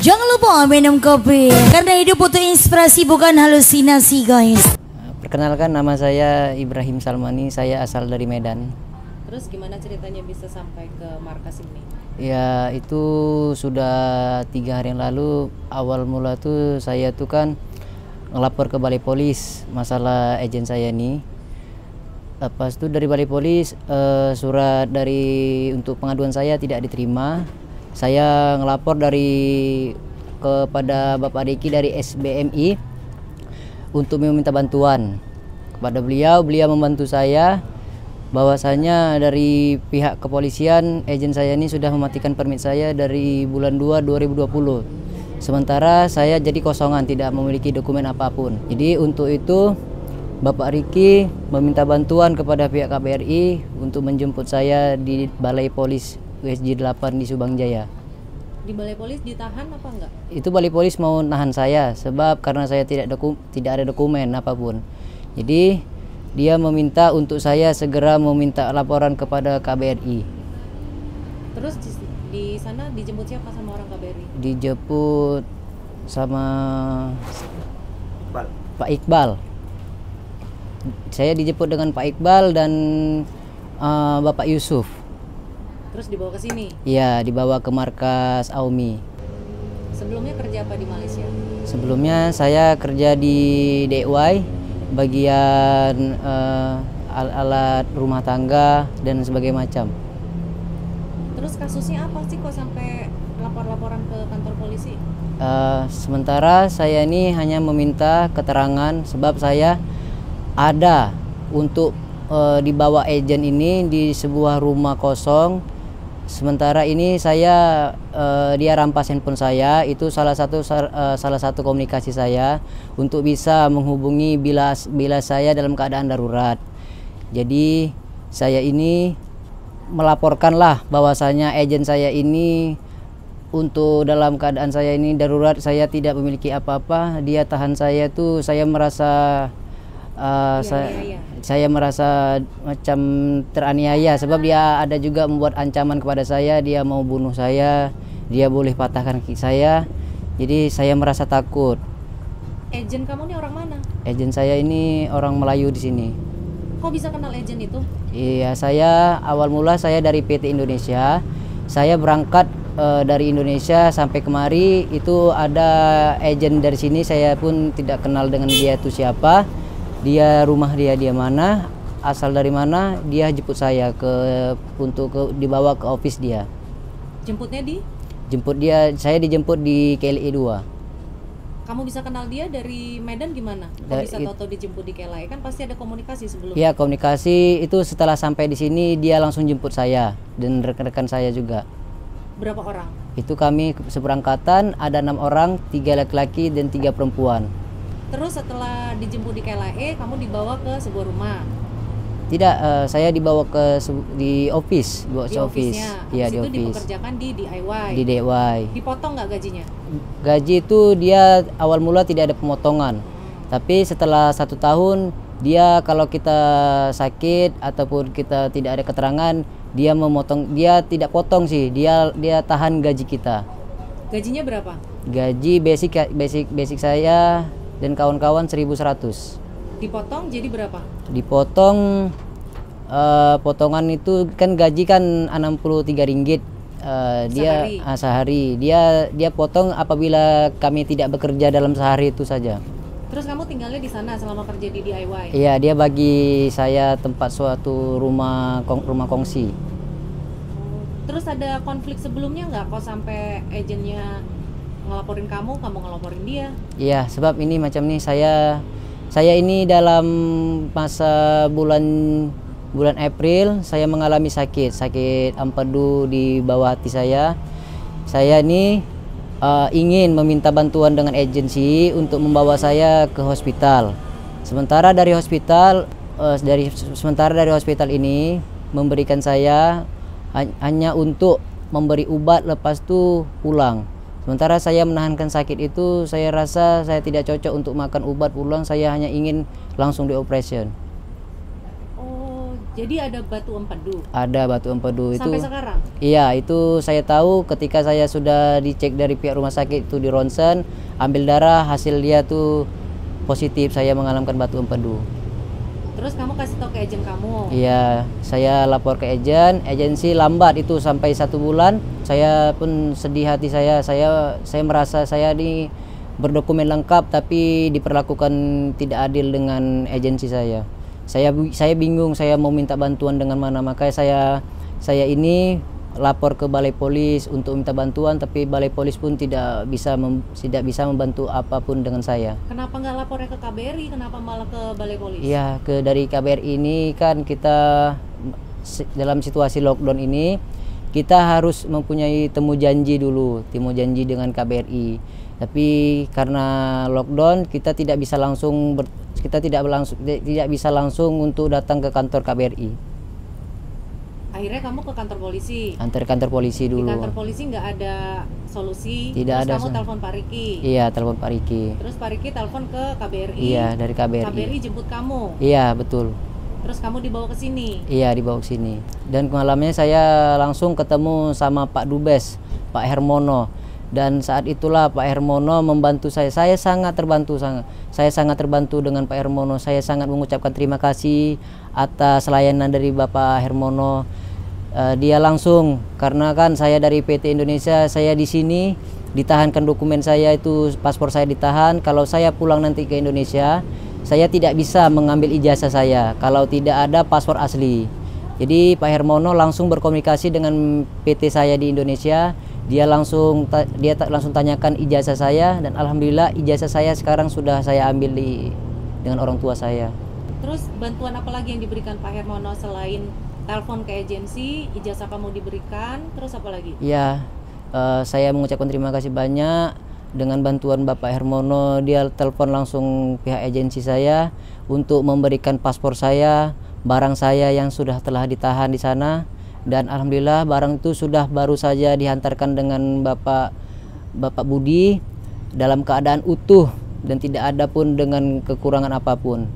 Jangan lupa minum kopi, karena hidup butuh inspirasi bukan halusinasi guys. Perkenalkan, nama saya Ibrahim Salmani, saya asal dari Medan. Terus gimana ceritanya bisa sampai ke markas ini? Ya itu sudah 3 hari yang lalu. Awal mula tuh saya tuh kan ngelapor ke Balai Polis masalah agen saya ini. Pas itu dari Balai Polis surat untuk pengaduan saya tidak diterima. Saya ngelapor kepada Bapak Diki dari SBMI untuk meminta bantuan kepada beliau. Beliau membantu saya bahwasanya dari pihak kepolisian agen saya ini sudah mematikan permit saya dari bulan 2 2020. Sementara saya jadi kosongan, tidak memiliki dokumen apapun. Jadi untuk itu Bapak Riki meminta bantuan kepada pihak KBRI untuk menjemput saya di Balai Polis USG 8 di Subang Jaya. Di Balai Polis ditahan apa enggak? Itu Balai Polis mau nahan saya sebab karena saya tidak ada dokumen apapun. Jadi dia meminta untuk saya segera meminta laporan kepada KBRI. Terus di sana dijemput siapa sama orang KBRI? Dijemput sama Pak Iqbal. Saya dijemput dengan Pak Iqbal dan Bapak Yusuf. Terus dibawa ke sini? Iya, dibawa ke markas AUMI. Sebelumnya kerja apa di Malaysia? Sebelumnya saya kerja di DIY, bagian alat rumah tangga dan sebagainya macam. Terus kasusnya apa sih kok sampai laporan ke kantor polisi? Sementara saya ini hanya meminta keterangan sebab saya ada untuk dibawa agen ini di sebuah rumah kosong. Sementara ini dia rampas handphone saya. Itu salah satu komunikasi saya untuk bisa menghubungi bila saya dalam keadaan darurat. Jadi saya ini melaporkanlah bahwasanya agen saya ini untuk dalam keadaan saya ini darurat, saya tidak memiliki apa-apa. Dia tahan saya tuh, saya merasa saya merasa macam teraniaya sebab dia ada juga membuat ancaman kepada saya. Dia mau bunuh saya, dia boleh patahkan kaki saya. Jadi saya merasa takut. Agen kamu ini orang mana? Agen saya ini orang Melayu di sini. Kok bisa kenal agen itu? Iya, awal mula saya dari PT Indonesia. Saya berangkat dari Indonesia sampai kemari, itu ada agen dari sini. Saya pun tidak kenal dengan dia itu siapa. Rumah dia mana, asal dari mana, dia jemput saya dibawa ke office dia. Jemputnya di? Saya dijemput di KLI 2. Kamu bisa kenal dia dari Medan gimana? Kok bisa tahu dijemput di KLI? Kan pasti ada komunikasi sebelumnya. Iya, komunikasi itu setelah sampai di sini dia langsung jemput saya dan rekan-rekan saya juga. Berapa orang? Itu kami seberangkatan ada 6 orang, 3 laki-laki dan 3 perempuan. Terus setelah dijemput di KLAE, kamu dibawa ke sebuah rumah? Tidak, saya dibawa di office. Di office-nya? Iya, di office. Itu dipekerjakan di DIY? Di DIY. Dipotong nggak gajinya? Gaji itu dia awal mula tidak ada pemotongan. Tapi setelah 1 tahun, dia kalau kita sakit ataupun kita tidak ada keterangan, dia memotong. Dia tidak potong sih, dia tahan gaji kita. Gajinya berapa? Gaji basic saya dan kawan-kawan 1.100. Dipotong jadi berapa? Dipotong potongan itu kan gaji kan Rp63 sehari. Dia potong apabila kami tidak bekerja dalam sehari itu saja. Terus kamu tinggalnya di sana selama kerja di DIY? Iya, dia bagi saya tempat suatu rumah kongsi. Terus ada konflik sebelumnya nggak kok sampai agennya ngelaporin kamu ngelaporin dia? Iya, sebab ini macam nih saya ini dalam masa bulan April saya mengalami sakit empedu di bawah hati saya. Saya ini ingin meminta bantuan dengan agensi untuk membawa saya ke hospital. Sementara dari hospital ini memberikan saya hanya untuk memberi obat, lepas itu pulang. Sementara saya menahankan sakit itu, saya rasa saya tidak cocok untuk makan obat pulang. Saya hanya ingin langsung dioperasi. Oh, Jadi ada batu empedu. Ada batu empedu itu. Sampai sekarang? Iya, itu saya tahu ketika saya sudah dicek dari pihak rumah sakit itu di ronsen, ambil darah, hasil dia tuh positif saya mengalami batu empedu. Terus kamu kasih tahu ke agen kamu? Iya, saya lapor ke agensi lambat itu sampai 1 bulan. Saya pun sedih hati saya merasa saya di berdokumen lengkap tapi diperlakukan tidak adil dengan agensi saya. Saya bingung, saya mau minta bantuan dengan mana, makanya saya ini lapor ke Balai Polis untuk minta bantuan, tapi Balai Polis pun tidak bisa membantu apapun dengan saya. Kenapa nggak lapornya ke KBRI? Kenapa malah ke Balai Polis? Iya, dari KBRI ini kan kita dalam situasi lockdown ini kita harus mempunyai temu janji dengan KBRI. Tapi karena lockdown kita tidak bisa langsung untuk datang ke kantor KBRI. Akhirnya kamu ke kantor polisi. Kantor polisi dulu. Di kantor polisi nggak ada solusi. Tidak terus ada. Kamu telepon Pak Riki. Iya, telepon Pak Riki. Terus Pak Riki telepon ke KBRI. Iya, dari KBRI. KBRI jemput kamu. Iya, betul. Terus kamu dibawa ke sini. Iya, dibawa ke sini. Dan malamnya saya langsung ketemu sama Pak Dubes, Pak Hermono. Dan saat itulah Pak Hermono membantu saya. Saya sangat terbantu dengan Pak Hermono. Saya sangat mengucapkan terima kasih atas layanan dari Bapak Hermono. Dia langsung, karena kan saya dari PT Indonesia, saya di sini ditahankan dokumen saya itu, paspor saya ditahan. Kalau saya pulang nanti ke Indonesia, saya tidak bisa mengambil ijazah saya kalau tidak ada paspor asli. Jadi Pak Hermono langsung berkomunikasi dengan PT saya di Indonesia. Dia langsung tanyakan ijazah saya, dan alhamdulillah ijazah saya sekarang sudah saya ambil dengan orang tua saya. Terus bantuan apa lagi yang diberikan Pak Hermono selain telepon ke agensi, ijazah kamu diberikan, terus apa lagi? Ya, saya mengucapkan terima kasih banyak dengan bantuan Bapak Hermono. Dia telepon langsung pihak agensi saya untuk memberikan paspor saya, barang saya yang sudah telah ditahan di sana. Dan alhamdulillah barang itu sudah baru saja dihantarkan dengan Bapak Budi dalam keadaan utuh dan tidak ada pun dengan kekurangan apapun.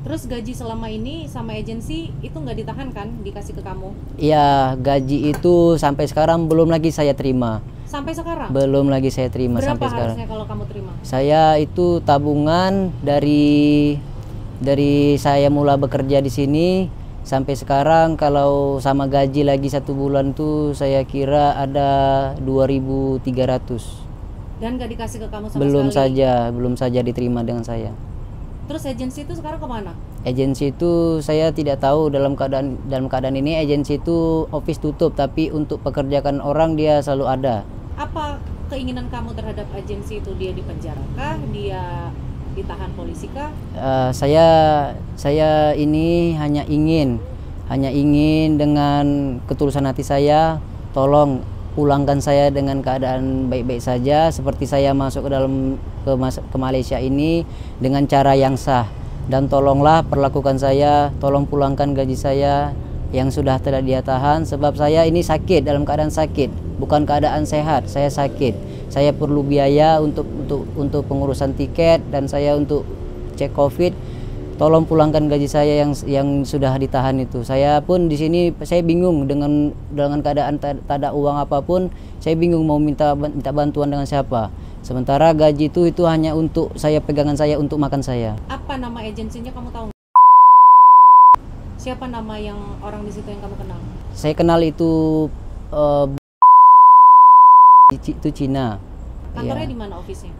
Terus gaji selama ini sama agensi itu nggak ditahan kan, dikasih ke kamu? Iya, gaji itu sampai sekarang belum lagi saya terima. Sampai sekarang? Belum lagi saya terima. Berapa sampai sekarang. Harusnya kalau kamu terima? Saya itu tabungan dari saya mulai bekerja di sini sampai sekarang, kalau sama gaji lagi 1 bulan tuh saya kira ada 2.300. Dan gak dikasih ke kamu sama sekali? Belum saja diterima dengan saya. Terus agensi itu sekarang kemana? Agensi itu saya tidak tahu, dalam keadaan ini agensi itu office tutup, tapi untuk pekerjakan orang dia selalu ada. Apa keinginan kamu terhadap agensi itu? Dia dipenjara kah? Dia ditahan polisi kah? Saya ini hanya ingin dengan ketulusan hati saya, tolong pulangkan saya dengan keadaan baik-baik saja, seperti saya masuk ke Malaysia ini dengan cara yang sah. Dan tolonglah perlakukan saya, tolong pulangkan gaji saya yang sudah tidak dia tahan, sebab saya ini sakit, dalam keadaan sakit, bukan keadaan sehat. Saya sakit. Saya perlu biaya untuk pengurusan tiket, dan saya untuk cek COVID. Tolong pulangkan gaji saya yang sudah ditahan itu. Saya pun di sini saya bingung dengan keadaan tak ada uang apapun. Saya bingung mau minta bantuan dengan siapa. Sementara gaji itu hanya untuk saya, pegangan saya untuk makan saya. Apa nama agensinya kamu tahu? Siapa nama yang orang di situ yang kamu kenal? Saya kenal itu itu Cina. Kantornya ya. di mana office-nya?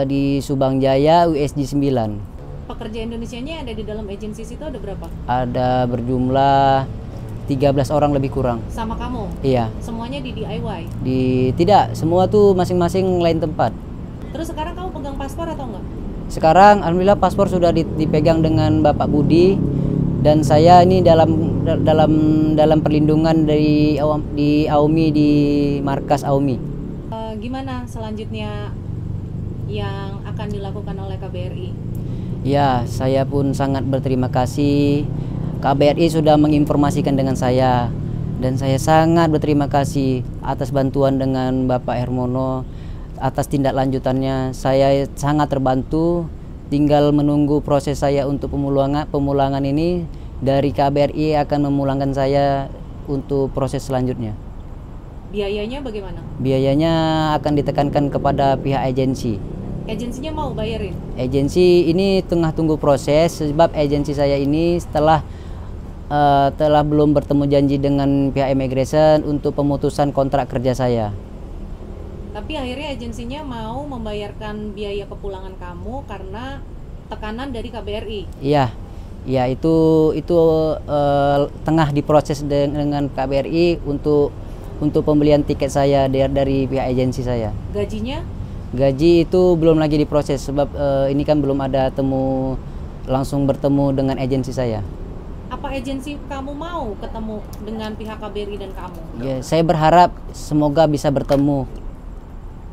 Di Subang Jaya USG 9. Pekerja Indonesianya ada di dalam agensi situ ada berapa? Ada berjumlah 13 orang lebih kurang. Sama kamu? Iya. Semuanya di DIY? Tidak, semua tuh masing-masing lain tempat. Terus sekarang kamu pegang paspor atau enggak? Sekarang alhamdulillah paspor sudah dipegang dengan Bapak Budi, dan saya ini dalam perlindungan di AUMI, di markas AUMI. Gimana selanjutnya yang akan dilakukan oleh KBRI? Ya, saya pun sangat berterima kasih. KBRI sudah menginformasikan dengan saya, dan saya sangat berterima kasih atas bantuan dengan Bapak Hermono, atas tindak lanjutannya. Saya sangat terbantu, tinggal menunggu proses saya untuk pemulangan ini. dari KBRI akan memulangkan saya untuk proses selanjutnya. Biayanya bagaimana? Biayanya akan ditekankan kepada pihak agensi. Agensinya mau bayarin? Agensi ini tengah tunggu proses sebab agensi saya ini telah belum bertemu janji dengan pihak immigration untuk pemutusan kontrak kerja saya. Tapi akhirnya agensinya mau membayarkan biaya kepulangan kamu karena tekanan dari KBRI. Iya, ya itu tengah diproses dengan KBRI untuk pembelian tiket saya dari pihak agensi saya. Gajinya? Gaji itu belum lagi diproses sebab ini kan belum ada langsung bertemu dengan agensi saya. Apa agensi kamu mau ketemu dengan pihak KBRI dan kamu? Ya, saya berharap semoga bisa bertemu.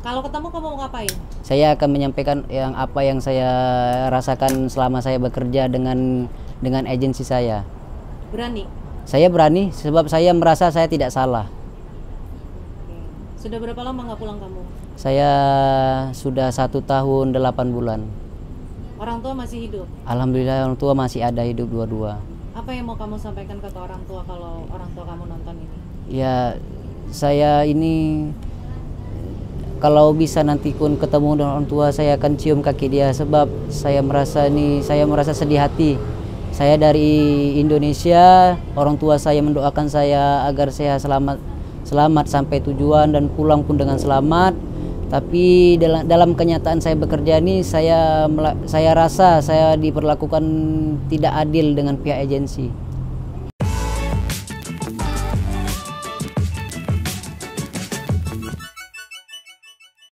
Kalau ketemu kamu mau ngapain? Saya akan menyampaikan apa yang saya rasakan selama saya bekerja dengan agensi saya. Berani? Saya berani sebab saya merasa saya tidak salah. Sudah berapa lama nggak pulang kamu? Saya sudah 1 tahun 8 bulan. Orang tua masih hidup? Alhamdulillah orang tua masih ada hidup dua-dua. Apa yang mau kamu sampaikan ke orang tua kalau orang tua kamu nonton ini? Ya, saya ini kalau bisa nanti pun ketemu dengan orang tua, saya akan cium kaki dia sebab saya merasa sedih hati. Saya dari Indonesia, orang tua saya mendoakan saya agar saya selamat sampai tujuan dan pulang pun dengan selamat. Tapi dalam kenyataan saya bekerja ini, saya rasa saya diperlakukan tidak adil dengan pihak agensi.